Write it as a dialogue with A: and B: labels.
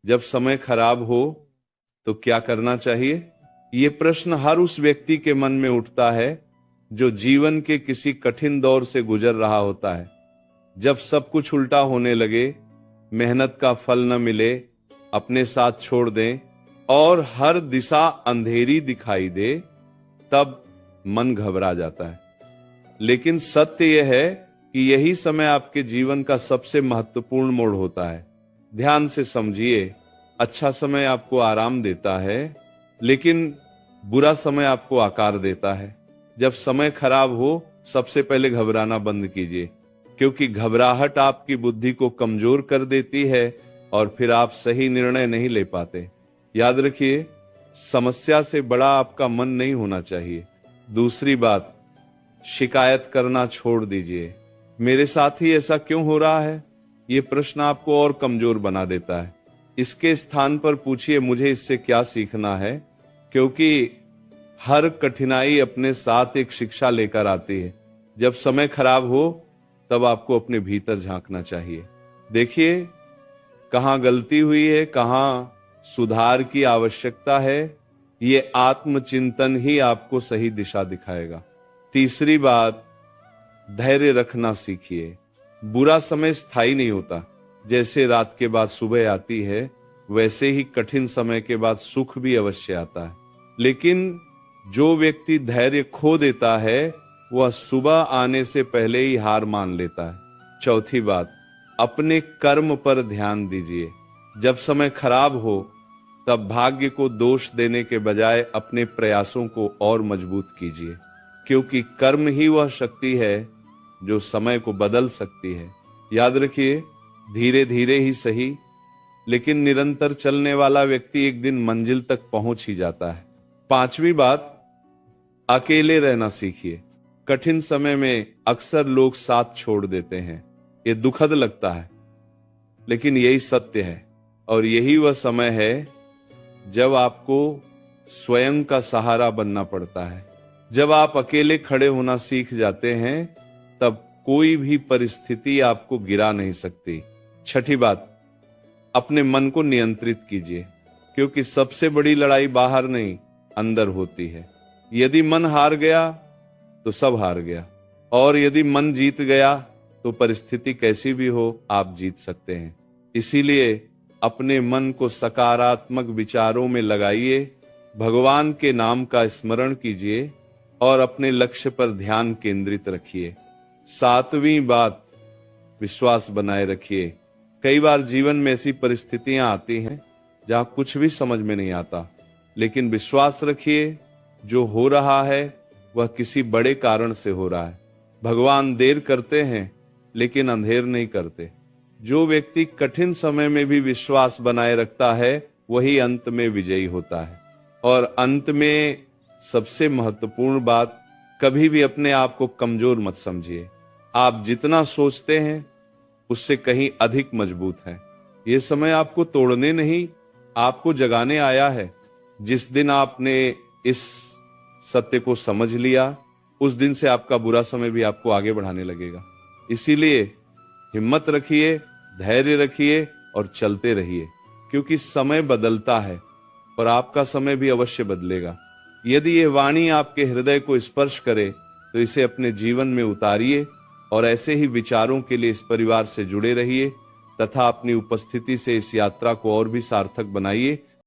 A: जब समय खराब हो तो क्या करना चाहिए? ये प्रश्न हर उस व्यक्ति के मन में उठता है जो जीवन के किसी कठिन दौर से गुजर रहा होता है। जब सब कुछ उल्टा होने लगे, मेहनत का फल न मिले, अपने साथ छोड़ दें और हर दिशा अंधेरी दिखाई दे, तब मन घबरा जाता है। लेकिन सत्य यह है कि यही समय आपके जीवन का सबसे महत्वपूर्ण मोड़ होता है। ध्यान से समझिए, अच्छा समय आपको आराम देता है, लेकिन बुरा समय आपको आकार देता है। जब समय खराब हो, सबसे पहले घबराना बंद कीजिए, क्योंकि घबराहट आपकी बुद्धि को कमजोर कर देती है और फिर आप सही निर्णय नहीं ले पाते। याद रखिए, समस्या से बड़ा आपका मन नहीं होना चाहिए। दूसरी बात, शिकायत करना छोड़ दीजिए। मेरे साथ ही ऐसा क्यों हो रहा है? ये प्रश्न आपको और कमजोर बना देता है। इसके स्थान पर पूछिए, मुझे इससे क्या सीखना है? क्योंकि हर कठिनाई अपने साथ एक शिक्षा लेकर आती है। जब समय खराब हो, तब आपको अपने भीतर झांकना चाहिए। देखिए, कहां गलती हुई है, कहां सुधार की आवश्यकता है। ये आत्मचिंतन ही आपको सही दिशा दिखाएगा। तीसरी बात, धैर्य रखना सीखिए। बुरा समय स्थायी नहीं होता। जैसे रात के बाद सुबह आती है, वैसे ही कठिन समय के बाद सुख भी अवश्य आता है। लेकिन जो व्यक्ति धैर्य खो देता है, वह सुबह आने से पहले ही हार मान लेता है। चौथी बात, अपने कर्म पर ध्यान दीजिए। जब समय खराब हो, तब भाग्य को दोष देने के बजाय अपने प्रयासों को और मजबूत कीजिए, क्योंकि कर्म ही वह शक्ति है जो समय को बदल सकती है। याद रखिए, धीरे धीरे ही सही, लेकिन निरंतर चलने वाला व्यक्ति एक दिन मंजिल तक पहुंच ही जाता है। पांचवी बात, अकेले रहना सीखिए। कठिन समय में अक्सर लोग साथ छोड़ देते हैं। ये दुखद लगता है, लेकिन यही सत्य है। और यही वह समय है जब आपको स्वयं का सहारा बनना पड़ता है। जब आप अकेले खड़े होना सीख जाते हैं, तब कोई भी परिस्थिति आपको गिरा नहीं सकती। छठी बात, अपने मन को नियंत्रित कीजिए, क्योंकि सबसे बड़ी लड़ाई बाहर नहीं, अंदर होती है। यदि मन हार गया तो सब हार गया, और यदि मन जीत गया तो परिस्थिति कैसी भी हो, आप जीत सकते हैं। इसीलिए अपने मन को सकारात्मक विचारों में लगाइए, भगवान के नाम का स्मरण कीजिए और अपने लक्ष्य पर ध्यान केंद्रित रखिए। सातवीं बात, विश्वास बनाए रखिए। कई बार जीवन में ऐसी परिस्थितियां आती हैं जहां कुछ भी समझ में नहीं आता, लेकिन विश्वास रखिए, जो हो रहा है वह किसी बड़े कारण से हो रहा है। भगवान देर करते हैं, लेकिन अंधेर नहीं करते। जो व्यक्ति कठिन समय में भी विश्वास बनाए रखता है, वही अंत में विजयी होता है। और अंत में सबसे महत्वपूर्ण बात, कभी भी अपने आप को कमजोर मत समझिए। आप जितना सोचते हैं, उससे कहीं अधिक मजबूत हैं। ये समय आपको तोड़ने नहीं, आपको जगाने आया है। जिस दिन आपने इस सत्य को समझ लिया, उस दिन से आपका बुरा समय भी आपको आगे बढ़ाने लगेगा। इसीलिए हिम्मत रखिए, धैर्य रखिए और चलते रहिए, क्योंकि समय बदलता है और आपका समय भी अवश्य बदलेगा। यदि यह वाणी आपके हृदय को स्पर्श करे, तो इसे अपने जीवन में उतारिए और ऐसे ही विचारों के लिए इस परिवार से जुड़े रहिए तथा अपनी उपस्थिति से इस यात्रा को और भी सार्थक बनाइए।